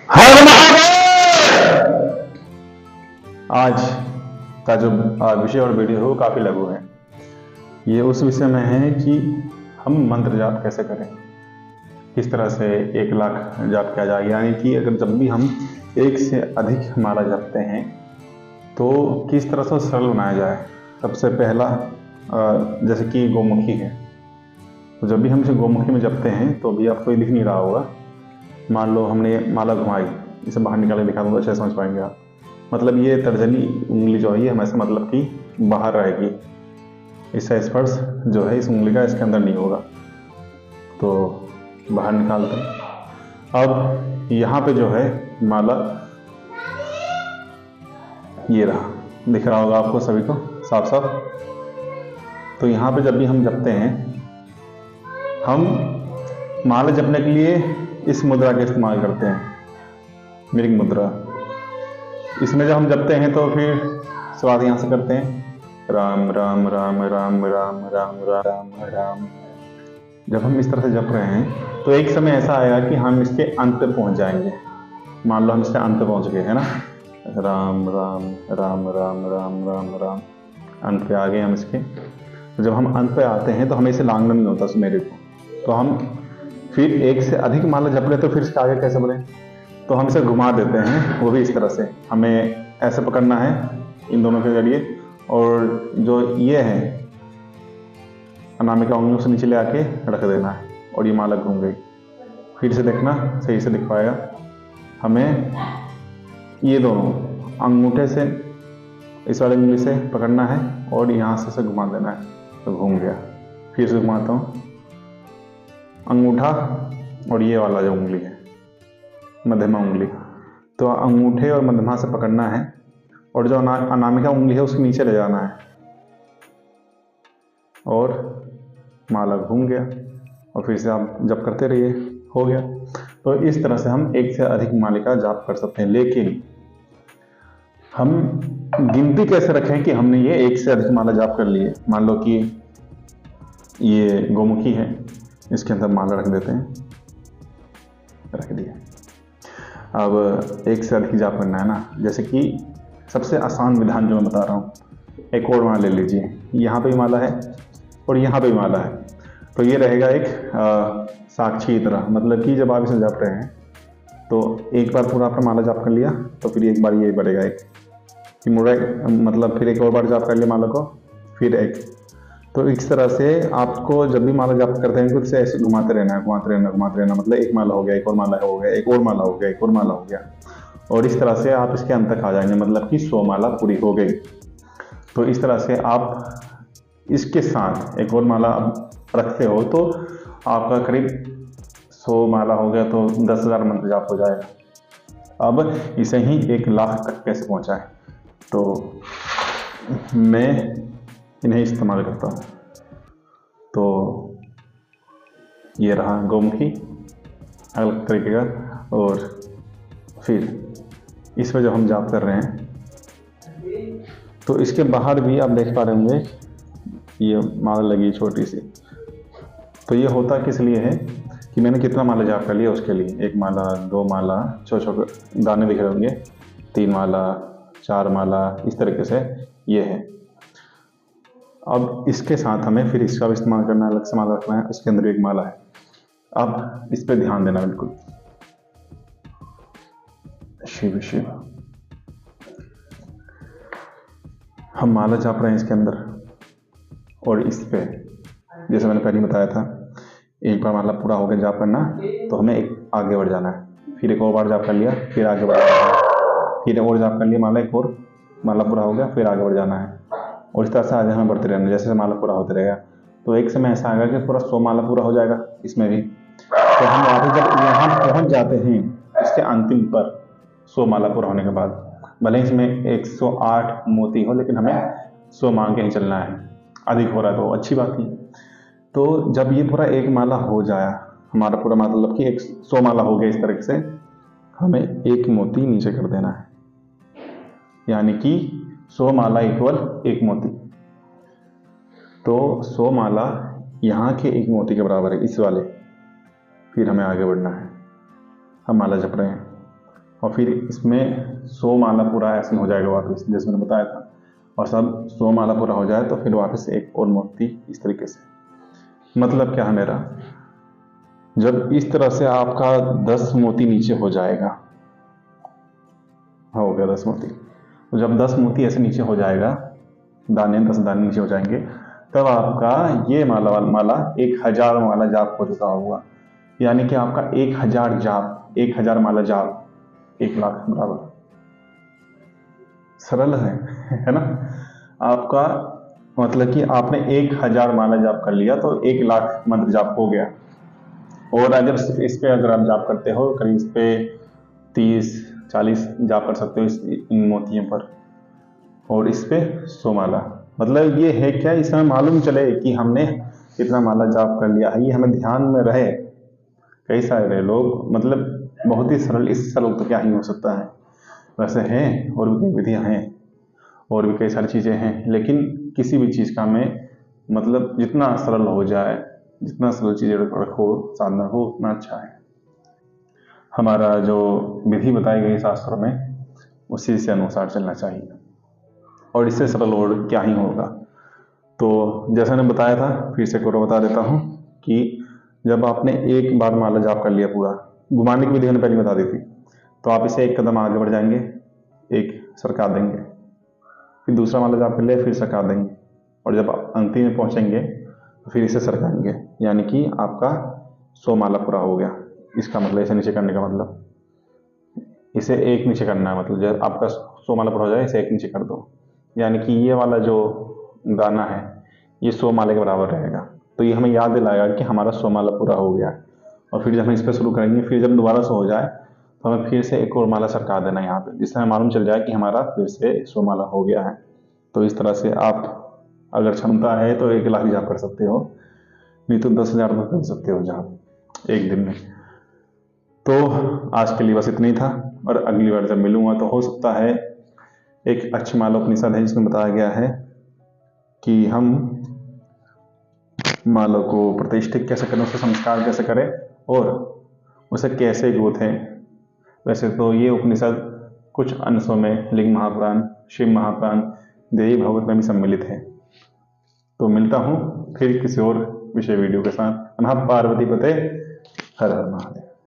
हर महादेव। आज का जो विषय और वीडियो है वो काफी लघु है। ये उस विषय में है कि हम मंत्र जाप कैसे करें, किस तरह से 1,00,000 जाप किया जाए। यानी कि अगर जब भी हम एक से अधिक माला जपते हैं तो किस तरह से सरल बनाया जाए। सबसे पहला जैसे कि गोमुखी है, तो जब भी हम इसे गोमुखी में जपते हैं तो अभी आपको ये दिख नहीं रहा होगा। मान लो हमने माला घुमाई, इसे बाहर निकाल के दिखा दूंगा, अच्छे समझ पाएंगे आप। मतलब ये तर्जनी उंगली जो है ये हमेशा मतलब कि बाहर रहेगी, इसका स्पर्श जो है इस उंगली का इसके अंदर नहीं होगा। तो बाहर निकालते हैं। अब यहाँ पे जो है माला ये रहा, दिख रहा होगा आपको सभी को साफ साफ। तो यहाँ पे जब भी हम जपते हैं, हम माला जपने के लिए इस मुद्रा का इस्तेमाल करते हैं, मृग मुद्रा। इसमें जब हम जपते हैं तो फिर शुरुआत यहाँ से करते हैं, राम राम राम राम राम राम राम राम। जब हम इस तरह से जप रहे हैं तो एक समय ऐसा आएगा कि हम इसके अंत पे पहुंच जाएंगे। मान लो हम इसके अंत पे पहुंच गए, है ना, राम राम राम राम राम राम राम, अंत पे आ गए हम इसके। जब हम अंत पे आते हैं तो हमें इसे लांघना नहीं होता मेरे को, तो हम फिर एक से अधिक माला जप ले तो फिर इसके आगे कैसे बढ़े, तो हम इसे घुमा देते हैं। वो भी इस तरह से हमें ऐसे पकड़ना है इन दोनों के जरिए, और जो ये है अनामिका उंगलियों से नीचे ले आके रख देना है और ये माला घूम गई। फिर से देखना, सही से दिख पाएगा। हमें ये दोनों अंगूठे से इस वाली उंगली से पकड़ना है और यहाँ से घुमा देना है, तो घूम गया। फिर से घुमाता हूँ, अंगूठा और ये वाला जो उंगली है मध्यमा उंगली, तो अंगूठे और मध्यमा से पकड़ना है और जो अनामिका उंगली है उसके नीचे ले जाना है और माला घूम गया। और फिर से आप जप करते रहिए, हो गया। तो इस तरह से हम एक से अधिक माला का जाप कर सकते हैं। लेकिन हम गिनती कैसे रखें कि हमने ये एक से अधिक माला जाप कर लिए। मान लो कि ये गोमुखी है, इसके अंदर माला रख देते हैं, रख दिया। अब एक से अधिक जाप करना है ना, जैसे कि सबसे आसान विधान जो मैं बता रहा हूँ, एक और माला ले लीजिए। यहाँ पे भी माला है और यहाँ पे भी माला है, तो ये रहेगा एक साक्षी की तरह। मतलब कि जब आप इसे जप रहे हैं तो एक बार पूरा आपने माला जाप कर लिया तो फिर एक बार ये बढ़ेगा, एक मुड़ा, मतलब फिर एक और बार जाप कर लिया माला को, फिर एक। तो इस तरह से आपको जब भी माला जाप करते हैं तो इसे ऐसे घुमाते रहना, घुमाते रहना, घुमाते रहना। मतलब एक माला हो गया, एक और माला हो गया, एक और माला हो गया, एक और माला हो गया, और इस तरह से आप इसके अंत तक आ जाएंगे। मतलब कि 100 माला पूरी हो गई। तो इस तरह से आप इसके साथ एक और माला रखते हो तो आपका करीब 100 माला हो गया, तो 10,000 मंत्र जाप हो जाएगा। अब इसे ही 1,00,000 तक कैसे पहुंचाएं, तो मैं इन्हें इस्तेमाल करता हूँ। तो ये रहा गोमुखी, अलग तरीके का। और फिर इसमें जब हम जाप कर रहे हैं तो इसके बाहर भी आप देख पा रहे होंगे ये माला लगी छोटी सी। तो ये होता किस लिए है कि मैंने कितना माला जाप कर लिया उसके लिए। 1 माला, 2 माला, छोटे दाने दिख रहे होंगे, 3 माला, 4 माला, इस तरीके से ये है। अब इसके साथ हमें फिर इसका भी इस्तेमाल करना है, अलग से माला रखना है, इसके अंदर एक माला है। अब इस पे ध्यान देना बिल्कुल। शिव शिव, हम माला जाप रहे हैं इसके अंदर, और इस पे जैसे मैंने पहले बताया था, एक बार माला पूरा हो गया जाप करना तो हमें एक आगे बढ़ जाना है। फिर एक और बार जाप कर लिया, फिर आगे बढ़ जाना है, फिर और जाप कर लिया माला, एक और माला पूरा हो गया, फिर आगे बढ़ जाना है। और इस तरह से आगे हमें बढ़ते रहना, जैसे माला पूरा होते रहेगा। तो एक समय ऐसा आएगा कि पूरा 100 माला पूरा हो जाएगा इसमें भी। तो हम जब यहाँ पहुँच जाते हैं इसके अंतिम पर 100 माला पूरा होने के बाद, भले इसमें 108 मोती हो, लेकिन हमें 100 मांग के ही चलना है। अधिक हो रहा है तो अच्छी बात नहीं। तो जब ये पूरा एक माला हो जाए, हमारा पूरा मतलब कि 100 माला हो गया, इस तरह से हमें एक मोती नीचे कर देना है। यानी कि 100 माला इक्वल 1 मोती। तो 100 माला यहाँ के 1 मोती के बराबर है, इस वाले। फिर हमें आगे बढ़ना है। हम माला जप रहे हैं, और फिर इसमें 100 माला पूरा ऐसे हो जाएगा वापस, जैसे मैंने बताया था। और सब 100 माला पूरा हो जाए तो फिर वापस एक और मोती इस तरीके से। मतलब क्या है मेरा, जब इस तरह से आपका 10 मोती नीचे हो जाएगा, हो गया 10 मोती, तो जब 10 मोती ऐसे नीचे हो जाएगा, दाने 10 दाने नीचे हो जाएंगे, तब आपका ये माला 1000 माला जाप हो चुका होगा। यानी कि आपका 1000 जाप, 1000 माला जाप 1 लाख बराबर। सरल है ना। आपका मतलब कि आपने 1000 माला जाप कर लिया तो 1 लाख मंत्र जाप हो गया। और अगर इस पे अगर आप जाप करते हो, करीब इस पे 30-40 जाप कर सकते हो इन मोतियों पर, और इस पे 100 माला। मतलब ये है क्या, इसमें मालूम चले कि हमने कितना माला जाप कर लिया है, ये हमें ध्यान में रहे। कई सारे लोग मतलब बहुत ही सरल, इससे सरल तो क्या ही हो सकता है। वैसे हैं और भी कई विधियाँ हैं और भी कई सारी चीज़ें हैं, लेकिन किसी भी चीज़ का में मतलब जितना सरल हो जाए, जितना सरल चीज़ें रखो, साधना हो, उतना अच्छा है। हमारा जो विधि बताई गई शास्त्रों में, उसी से अनुसार चलना चाहिए, और इससे सरल और क्या ही होगा। तो जैसा मैंने बताया था, फिर से एक और बता देता हूँ कि जब आपने एक बार माला जाप कर लिया पूरा, घुमाने की विधि मैंने पहले बता दी थी, तो आप इसे एक कदम आगे बढ़ जाएंगे, एक सरका देंगे, फिर दूसरा माला जाप कर लिया, फिर सरका देंगे, और जब आप अंतिम में पहुंचेंगे तो फिर इसे सरकाएंगे। यानी कि आपका 100 माला पूरा हो गया। इसका मतलब इसे नीचे करने का मतलब, इसे एक नीचे करना है, मतलब जब आपका 100 माला पूरा हो जाए इसे एक नीचे कर दो। यानी कि ये वाला जो दाना है ये 100 माले के बराबर रहेगा। तो ये हमें याद दिलाएगा कि हमारा 100 माला पूरा हो गया। और फिर जब हम इस पर शुरू करेंगे, फिर जब दोबारा 100 हो जाए तो हमें फिर से एक और माला सरका देना है यहाँ पे, जिससे हमें मालूम चल जाए कि हमारा फिर से 100 माला हो गया है। तो इस तरह से आप अगर क्षमता है तो 1 लाख जाप कर सकते हो, नहीं तो 10,000 में कर सकते हो जाप एक दिन में। तो आज के लिए बस इतना ही था, और अगली बार जब मिलूंगा तो हो सकता है एक अच्छी मालोपनिषद है जिसमें बताया गया है कि हम मालों को प्रतिष्ठित कैसे करें, उसका संस्कार कैसे करें और उसे कैसे गूंथें। वैसे तो ये उपनिषद कुछ अंशों में लिंग महापुराण, शिव महापुराण, देवी भागवत में भी सम्मिलित है। तो मिलता हूँ फिर किसी और विषय वीडियो के साथ। नमः पार्वती पते, हर हर महादेव।